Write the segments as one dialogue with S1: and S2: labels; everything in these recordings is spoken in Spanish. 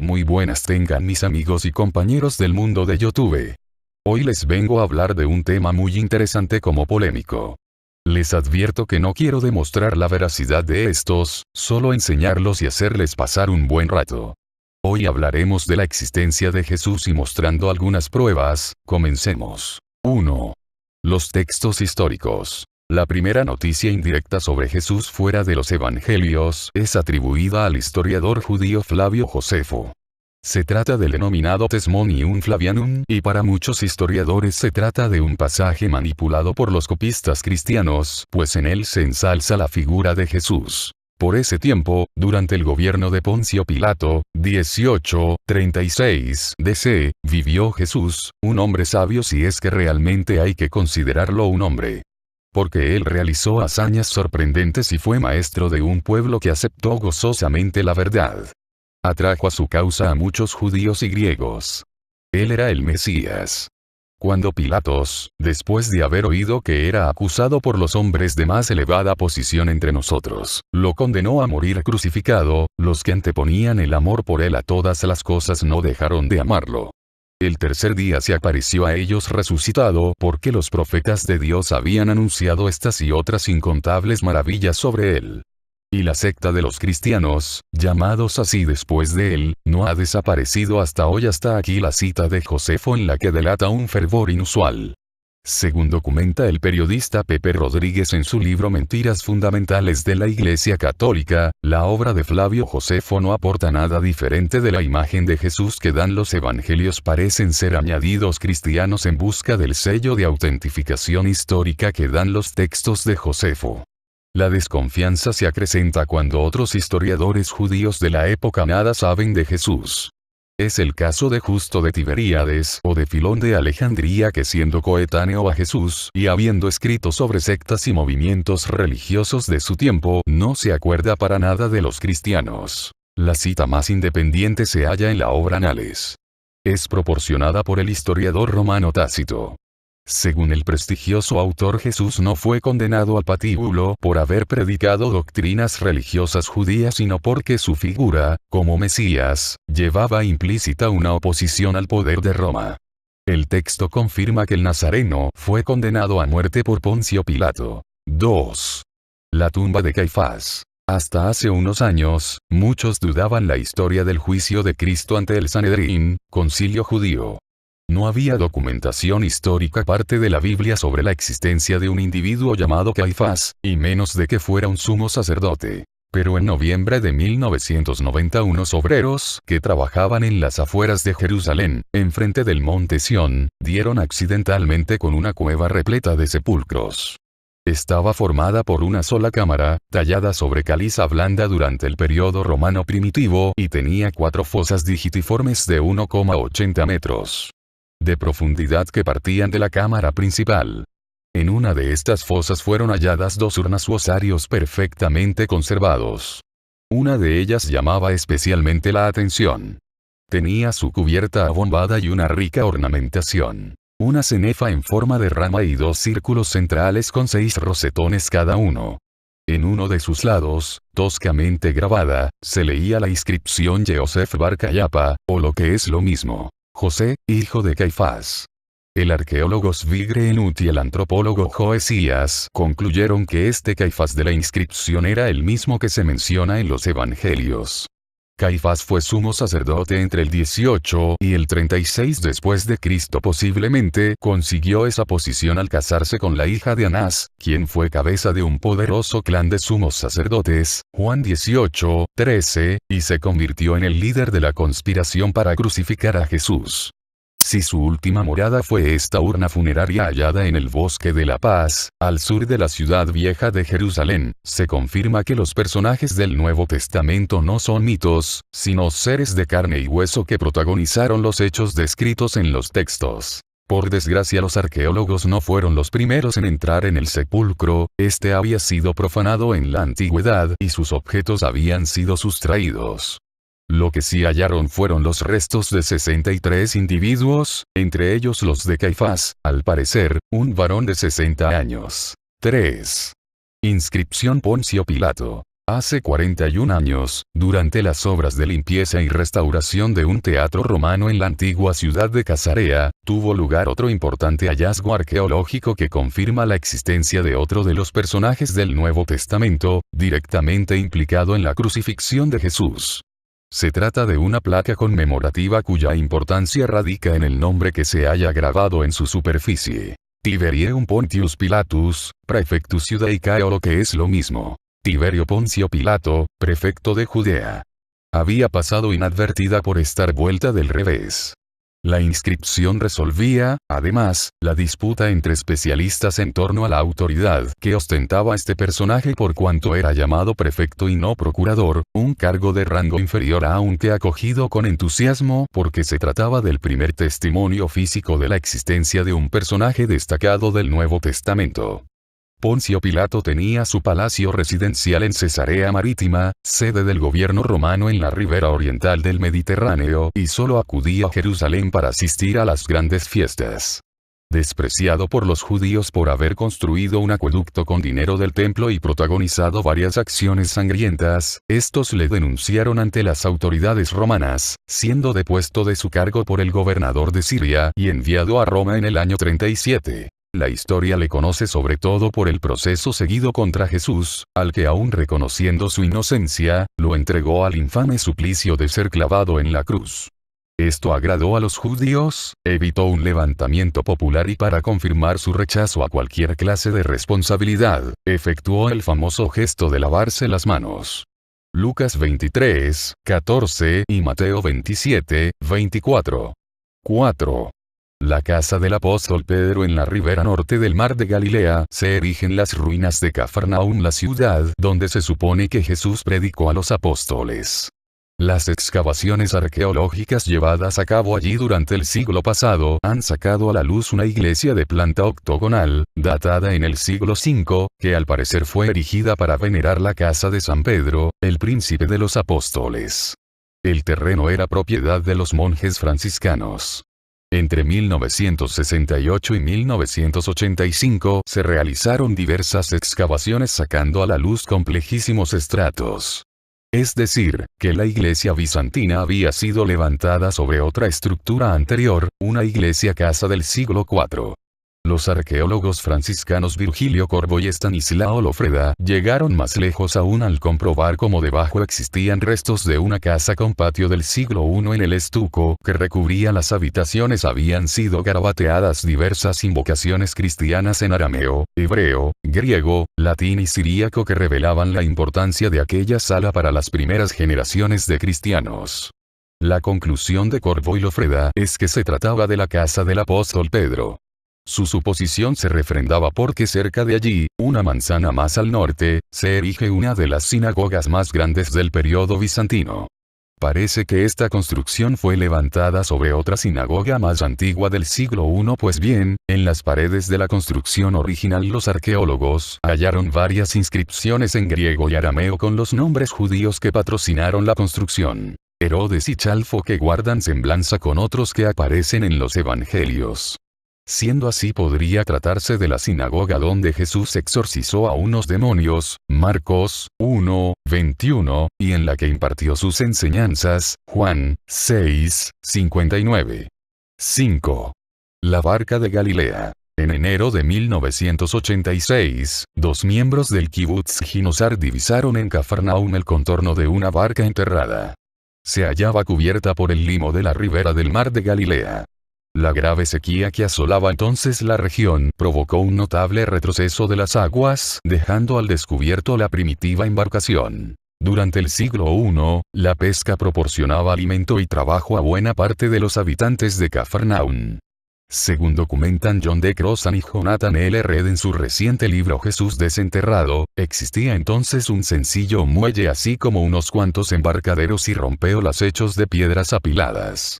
S1: Muy buenas tengan mis amigos y compañeros del mundo de YouTube. Hoy les vengo a hablar de un tema muy interesante como polémico. Les advierto que no quiero demostrar la veracidad de estos, solo enseñarlos y hacerles pasar un buen rato. Hoy hablaremos de la existencia de Jesús y mostrando algunas pruebas. Comencemos. 1. Los textos históricos. La primera noticia indirecta sobre Jesús fuera de los evangelios es atribuida al historiador judío Flavio Josefo. Se trata del denominado Testimonium Flavianum y para muchos historiadores se trata de un pasaje manipulado por los copistas cristianos, pues en él se ensalza la figura de Jesús. Por ese tiempo, durante el gobierno de Poncio Pilato, 1836 DC, vivió Jesús, un hombre sabio si es que realmente hay que considerarlo un hombre. Porque él realizó hazañas sorprendentes y fue maestro de un pueblo que aceptó gozosamente la verdad. Atrajo a su causa a muchos judíos y griegos. Él era el Mesías. Cuando Pilatos, después de haber oído que era acusado por los hombres de más elevada posición entre nosotros, lo condenó a morir crucificado, los que anteponían el amor por él a todas las cosas no dejaron de amarlo. El tercer día se apareció a ellos resucitado porque los profetas de Dios habían anunciado estas y otras incontables maravillas sobre él. Y la secta de los cristianos, llamados así después de él, no ha desaparecido hasta hoy. Hasta aquí la cita de Josefo en la que delata un fervor inusual. Según documenta el periodista Pepe Rodríguez en su libro Mentiras Fundamentales de la Iglesia Católica, la obra de Flavio Josefo no aporta nada diferente de la imagen de Jesús que dan los evangelios. Parecen ser añadidos cristianos en busca del sello de autentificación histórica que dan los textos de Josefo. La desconfianza se acrecenta cuando otros historiadores judíos de la época nada saben de Jesús. Es el caso de Justo de Tiberíades o de Filón de Alejandría, que siendo coetáneo a Jesús y habiendo escrito sobre sectas y movimientos religiosos de su tiempo, no se acuerda para nada de los cristianos. La cita más independiente se halla en la obra Anales. Es proporcionada por el historiador romano Tácito. Según el prestigioso autor, Jesús no fue condenado al patíbulo por haber predicado doctrinas religiosas judías, sino porque su figura, como Mesías, llevaba implícita una oposición al poder de Roma. El texto confirma que el nazareno fue condenado a muerte por Poncio Pilato. 2. La tumba de Caifás. Hasta hace unos años, muchos dudaban la historia del juicio de Cristo ante el Sanedrín, concilio judío. No había documentación histórica aparte de la Biblia sobre la existencia de un individuo llamado Caifás, y menos de que fuera un sumo sacerdote. Pero en noviembre de 1990 unos obreros que trabajaban en las afueras de Jerusalén, enfrente del monte Sión, dieron accidentalmente con una cueva repleta de sepulcros. Estaba formada por una sola cámara, tallada sobre caliza blanda durante el periodo romano primitivo, y tenía 4 fosas digitiformes de 1,80 metros. De profundidad que partían de la cámara principal. En una de estas fosas fueron halladas 2 urnas u osarios perfectamente conservados. Una de ellas llamaba especialmente la atención. Tenía su cubierta abombada y una rica ornamentación. Una cenefa en forma de rama y 2 círculos centrales con 6 rosetones cada uno. En uno de sus lados, toscamente grabada, se leía la inscripción Yosef bar Caiafa, o lo que es lo mismo, José, hijo de Caifás. El arqueólogo Svigrenut y el antropólogo Joesías concluyeron que este Caifás de la inscripción era el mismo que se menciona en los evangelios. Caifás fue sumo sacerdote entre el 18 y el 36 después de Cristo. Posiblemente consiguió esa posición al casarse con la hija de Anás, quien fue cabeza de un poderoso clan de sumos sacerdotes, Juan 18:13, y se convirtió en el líder de la conspiración para crucificar a Jesús. Si su última morada fue esta urna funeraria hallada en el Bosque de la Paz, al sur de la ciudad vieja de Jerusalén, se confirma que los personajes del Nuevo Testamento no son mitos, sino seres de carne y hueso que protagonizaron los hechos descritos en los textos. Por desgracia, los arqueólogos no fueron los primeros en entrar en el sepulcro. Este había sido profanado en la antigüedad y sus objetos habían sido sustraídos. Lo que sí hallaron fueron los restos de 63 individuos, entre ellos los de Caifás, al parecer, un varón de 60 años. 3. Inscripción Poncio Pilato. Hace 41 años, durante las obras de limpieza y restauración de un teatro romano en la antigua ciudad de Casarea, tuvo lugar otro importante hallazgo arqueológico que confirma la existencia de otro de los personajes del Nuevo Testamento, directamente implicado en la crucifixión de Jesús. Se trata de una placa conmemorativa cuya importancia radica en el nombre que se haya grabado en su superficie. Tiberium Pontius Pilatus, Praefectus Judaicae, o lo que es lo mismo, Tiberio Poncio Pilato, prefecto de Judea. Había pasado inadvertida por estar vuelta del revés. La inscripción resolvía, además, la disputa entre especialistas en torno a la autoridad que ostentaba este personaje por cuanto era llamado prefecto y no procurador, un cargo de rango inferior aunque acogido con entusiasmo porque se trataba del primer testimonio físico de la existencia de un personaje destacado del Nuevo Testamento. Poncio Pilato tenía su palacio residencial en Cesarea Marítima, sede del gobierno romano en la ribera oriental del Mediterráneo, y solo acudía a Jerusalén para asistir a las grandes fiestas. Despreciado por los judíos por haber construido un acueducto con dinero del templo y protagonizado varias acciones sangrientas, estos le denunciaron ante las autoridades romanas, siendo depuesto de su cargo por el gobernador de Siria y enviado a Roma en el año 37. La historia le conoce sobre todo por el proceso seguido contra Jesús, al que aún reconociendo su inocencia, lo entregó al infame suplicio de ser clavado en la cruz. Esto agradó a los judíos, evitó un levantamiento popular y para confirmar su rechazo a cualquier clase de responsabilidad, efectuó el famoso gesto de lavarse las manos. Lucas 23, 14 y Mateo 27, 24. 4. La casa del apóstol Pedro en la ribera norte del mar de Galilea se erige en las ruinas de Cafarnaúm, la ciudad donde se supone que Jesús predicó a los apóstoles. Las excavaciones arqueológicas llevadas a cabo allí durante el siglo pasado han sacado a la luz una iglesia de planta octogonal, datada en el siglo V, que al parecer fue erigida para venerar la casa de San Pedro, el príncipe de los apóstoles. El terreno era propiedad de los monjes franciscanos. Entre 1968 y 1985 se realizaron diversas excavaciones sacando a la luz complejísimos estratos. Es decir, que la iglesia bizantina había sido levantada sobre otra estructura anterior, una iglesia casa del siglo IV. Los arqueólogos franciscanos Virgilio Corbo y Estanislao Lofreda llegaron más lejos aún al comprobar cómo debajo existían restos de una casa con patio del siglo I. En el estuco que recubría las habitaciones habían sido garabateadas diversas invocaciones cristianas en arameo, hebreo, griego, latín y siríaco que revelaban la importancia de aquella sala para las primeras generaciones de cristianos. La conclusión de Corbo y Lofreda es que se trataba de la casa del apóstol Pedro. Su suposición se refrendaba porque cerca de allí, una manzana más al norte, se erige una de las sinagogas más grandes del período bizantino. Parece que esta construcción fue levantada sobre otra sinagoga más antigua del siglo I. Pues bien, en las paredes de la construcción original los arqueólogos hallaron varias inscripciones en griego y arameo con los nombres judíos que patrocinaron la construcción. Herodes y Chalfo, que guardan semblanza con otros que aparecen en los evangelios. Siendo así, podría tratarse de la sinagoga donde Jesús exorcizó a unos demonios, Marcos 1, 21, y en la que impartió sus enseñanzas, Juan 6, 59. 5. La barca de Galilea. En enero de 1986, dos miembros del kibutz Ginosar divisaron en Cafarnaúm el contorno de una barca enterrada. Se hallaba cubierta por el limo de la ribera del mar de Galilea. La grave sequía que asolaba entonces la región provocó un notable retroceso de las aguas, dejando al descubierto la primitiva embarcación. Durante el siglo I, la pesca proporcionaba alimento y trabajo a buena parte de los habitantes de Cafarnaúm. Según documentan John D. Crossan y Jonathan L. Reed en su reciente libro Jesús desenterrado, existía entonces un sencillo muelle así como unos cuantos embarcaderos y rompeolas hechos de piedras apiladas.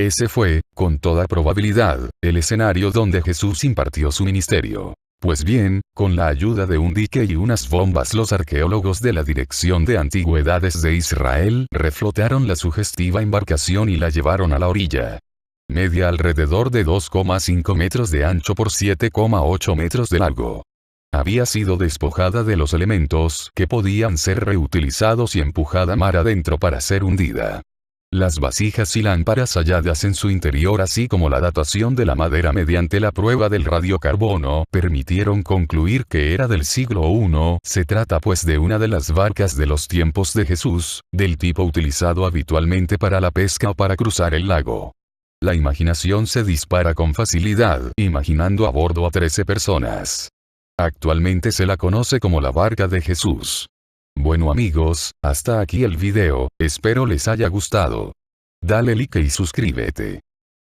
S1: Ese fue, con toda probabilidad, el escenario donde Jesús impartió su ministerio. Pues bien, con la ayuda de un dique y unas bombas los arqueólogos de la Dirección de Antigüedades de Israel reflotaron la sugestiva embarcación y la llevaron a la orilla. Media alrededor de 2,5 metros de ancho por 7,8 metros de largo. Había sido despojada de los elementos que podían ser reutilizados y empujada mar adentro para ser hundida. Las vasijas y lámparas halladas en su interior, así como la datación de la madera mediante la prueba del radiocarbono, permitieron concluir que era del siglo I. Se trata pues de una de las barcas de los tiempos de Jesús, del tipo utilizado habitualmente para la pesca o para cruzar el lago. La imaginación se dispara con facilidad, imaginando a bordo a 13 personas. Actualmente se la conoce como la barca de Jesús. Bueno amigos, hasta aquí el video, espero les haya gustado. Dale like y suscríbete.